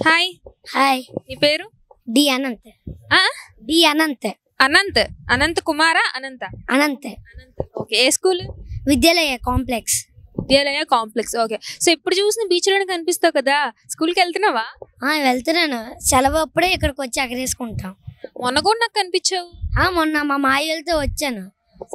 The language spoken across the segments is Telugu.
హాయ్. హాయ్. నీ పేరు? డి అనంత్. డి అనంత్. అనంత్. అనంత్ కుమారా? అనంత? అనంత్. ఓకే. ఏ స్కూల్? విద్యాలయ కాంప్లెక్స్. విద్యాలయ కాంప్లెక్స్. ఓకే. సో ఇప్పుడు చూసిన బీచ్ లోనే కనిపిస్తావు కదా, స్కూల్కి వెళ్తున్నావా? వెళ్తున్నాను. సెలవు అప్పుడే ఇక్కడికి వచ్చి ఎగరేసుకుంటాం. మొన్న కూడా నాకు కనిపించావు. మొన్న మా మాయలతో వచ్చాను.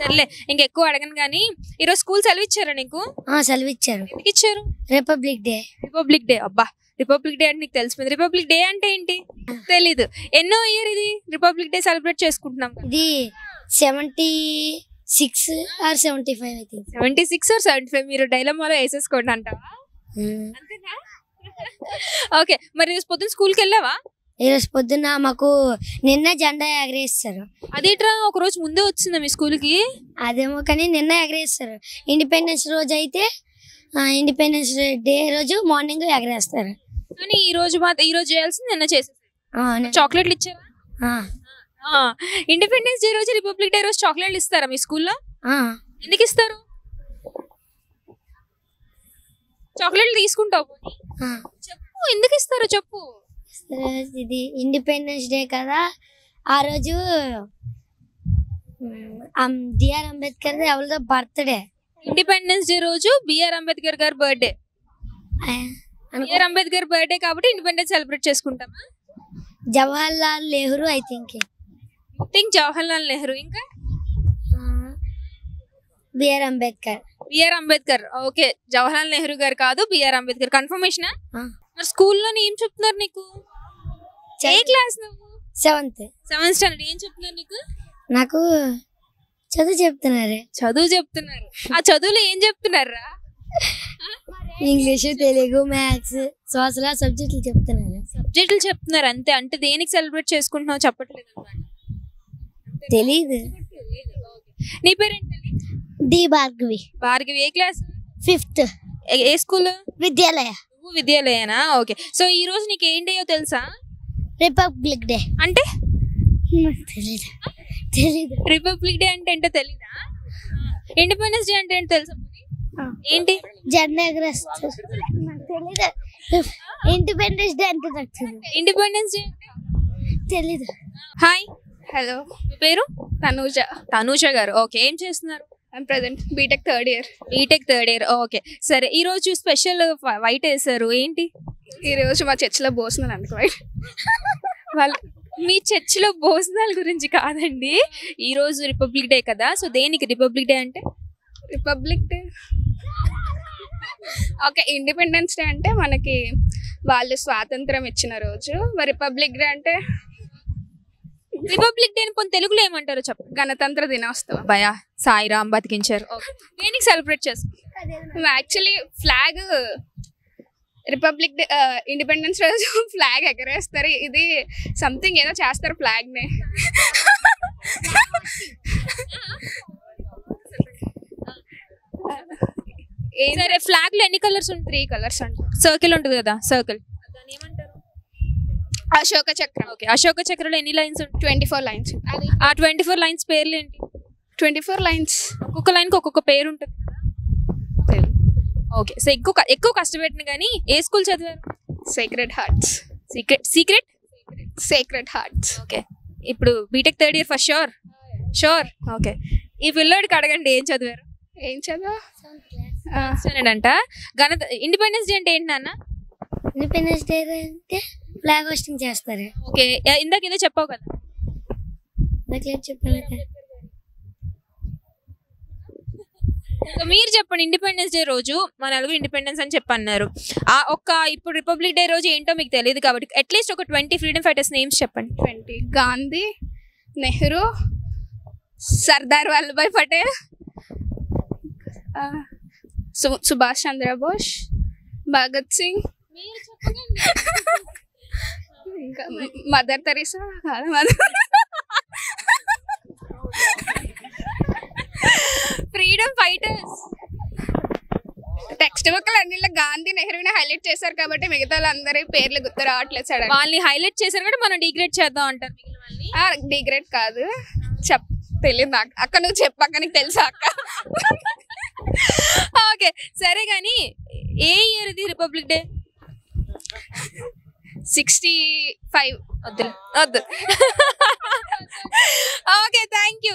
సర్లే, ఇంకెక్కువ అడగను కానీ ఈరోజు స్కూల్ సెలవు ఇచ్చారా నీకు? సెలవు ఇచ్చారు. ఎందుకు ఇచ్చారు? Republic day. Republic day. అబ్బా, రిపబ్లిక్ డే అంటే నీకు తెలిసిపోయింది. రిపబ్లిక్ డే అంటే ఏంటి తెలీదు. ఎన్నో ఇయర్ ఇది రిపబ్లిక్ డే సెలబ్రేట్ చేసుకుంటున్నాం? ఇది 76 or 75 అయితే. 76 or 75. మీరు డైలమాలో వేసేసుకోండి అంటావా? అంతేనా? ఓకే. మరి ఈరోజు పొద్దున్న స్కూల్కి వెళ్ళావా? ఈరోజు పొద్దున్న మాకు నిన్న జెండా ఎగరేస్తారు. అదేట్రా, ఒక రోజు ముందే వచ్చిందా మీ స్కూల్కి? అదేమో కానీ నిన్న ఎగరేస్తారు. ఇండిపెండెన్స్ రోజు అయితే ఇండిపెండెన్స్ డే రోజు మార్నింగ్ ఎగరేస్తారు. కానీ ఈ రోజు చేయాల్సింది నిన్న చేసేసారు. చాక్లెట్లు ఇచ్చారా? ఇండిపెండెన్స్ డే రోజు రిపబ్లిక్ డే రోజు చాక్లెట్లు ఇస్తారా మీ స్కూల్లో? ఎందుకు ఇస్తారు? చాక్లెట్లు తీసుకుంటావు? చెప్పు, ఎందుకు ఇస్తారో చెప్పు. ఇది ఇండిపెండెన్స్ డే కదా, ఆ రోజు బిఆర్ అంబేద్కర్ ఎవరిదో బర్త్డే. ఇండిపెండెన్స్ డే రోజు బిఆర్ అంబేద్కర్ గారి బర్త్డే. బిఆర్ అంబేద్కర్ బర్త్డే కాబట్టి ఇండిపెండెన్స్ సెలబ్రేట్ చేసుకుంటామా? Jawahar Lal Nehru I think Jawahar Lal Nehru. ఇంకా B R Ambedkar. B R Ambedkar. Okay, Jawahar Lal Nehru గారు కాదు, బిఆర్ అంబేద్కర్. కన్ఫర్మేషన్. మరి స్కూల్లో ఏం చెప్తున్నారు నీకు? ఏ క్లాస్ నువ్వు? 7th standard. ఏం చెప్తున్నారు నీకు? నాకు చదువు చెప్తున్నారు. చదువు చెప్తున్నారు. ఆ చదువులో ఏం చెప్తున్నారా? ఇంగ్లీష్, తెలుగు, మ్యాథ్స్, సోషల్ సబ్జెక్టులు చెప్తున్నారు. సబ్జెక్టులు చెప్తున్నారు అంతే. అంటే దేనికి సెలబ్రేట్ చేసుకుంటున్నావు చెప్పట్లేదు అన్నమాట. తెలీదు. నీ పేరేంటి? డి భార్గవి. భార్గవి. ఏ క్లాస్? 5th. ఏ స్కూల్? విద్యాలయ. నువ్వు విద్యాలయనా? ఓకే. సో ఈ రోజు నీకు ఏం డే తెలుసా? Republic day. అంటే తెలీదు. రిపబ్లిక్ డే అంటే ఏంటో తెలీదా? ఇండిపెండెన్స్ డే అంటే ఏంటో తెలుసా? ఏంటి? జెండా ఎగరేస్తారు. ఇండిపెండెన్స్ డే అంటే ఇండిపెండెన్స్ డే తెలీదు. హాయ్. హలో. మీ పేరు? తనూజ. తనూజ గారు. ఓకే. ఏం చేస్తున్నారు? Present BTech third year. BTech third year. Okay. సరే, ఈ రోజు స్పెషల్ వైట్ వేసారు ఏంటి? ఈ రోజు మా చర్చిలో భోజనాలు అనుకో. వాళ్ళు మీ చర్చిలో భోజనాల గురించి కాదండి, ఈ రోజు రిపబ్లిక్ డే కదా, సో దేనికి రిపబ్లిక్ డే అంటే? Republic day okay. Independence day అంటే మనకి వాళ్ళు స్వాతంత్రం ఇచ్చిన రోజు. రిపబ్లిక్ డే అంటే రిపబ్లిక్ డే కొన్ని తెలుగులో ఏమంటారో చెప్పు. గణతంత్ర దినోత్సవం. భయా సాయిరామ్ బతికించారు. దేనికి సెలబ్రేట్ చేసుకుంటాం? Actually flag republic day independence రోజు ఫ్లాగ్ ఎగరేస్తారు. ఇది సంథింగ్ ఏదో చేస్తారు ఫ్లాగ్ ని. సరే, ఫ్లాగ్ లో ఎన్ని కలర్స్ ఉంటాయి? 3 కలర్స్ అంట. సర్కిల్ ఉంటుంది కదా, సర్కిల్. దాన్ని ఏమంటారు? అశోక చక్రం. ఓకే. అశోక చక్రంలో ఎన్ని లైన్స్ ఉంటాయి? 24 లైన్స్. ఆ 24 లైన్స్ పేర్లు ఏంటి? 24 లైన్స్. ఒక్కొక్క లైన్ కి ఒక్కొక్క పేరు ఉంటుంది. ఓకే. సో ఎక్కువ కష్టపెట్టిన కానీ ఏ స్కూల్ చదివారు? Sacred Hearts. Sacred Hearts. Okay. ఇప్పుడు B Tech third year first sure. Okay. ఈ పిల్లోడికి అడగండి ఏం చదివారు? ఏం చదువు అంట. ఇండిపెండెన్స్ డే అంటే ఏంటి నాన్న? ఇండిపెండెన్స్ డే అంటే ఫ్లాగ్ హోస్టింగ్ చేస్తారు. ఓకే. ఇందాక ఏదో చెప్పావు కదా. మీరు చెప్పండి. ఇండిపెండెన్స్ డే రోజు మా నలుగురు ఇండిపెండెన్స్ అని చెప్పన్నారు. ఇప్పుడు రిపబ్లిక్ డే రోజు ఏంటో మీకు తెలియదు కాబట్టి అట్లీస్ట్ ఒక 20 ఫ్రీడమ్ ఫైటర్స్ నేమ్స్ చెప్పండి. 20. గాంధీ, నెహ్రూ, సర్దార్ వల్లభాయ్ పటేల్, సుభాష్ చంద్రబోస్, భగత్ సింగ్, ఇంకా Mother Teresa. Freedom fighters. Textbook అన్నిలో గాంధీ, నెహ్రూని హైలైట్ చేశారు కాబట్టి మిగతా వాళ్ళందరి పేర్లు గుర్తు రావట్లేదు. సడన్ వాళ్ళని హైలైట్ చేశారు కాబట్టి మనం డిగ్రేడ్ చేద్దాం అంటారు. డిగ్రేడ్ కాదు, తెలియదు నాకు. అక్క నువ్వు చెప్పక్క, నీకు తెలుసా అక్క? ఓకే సరే కానీ ఏ ఇయర్ ఇది రిపబ్లిక్ డే? 65. వద్దు. Okay, thank you.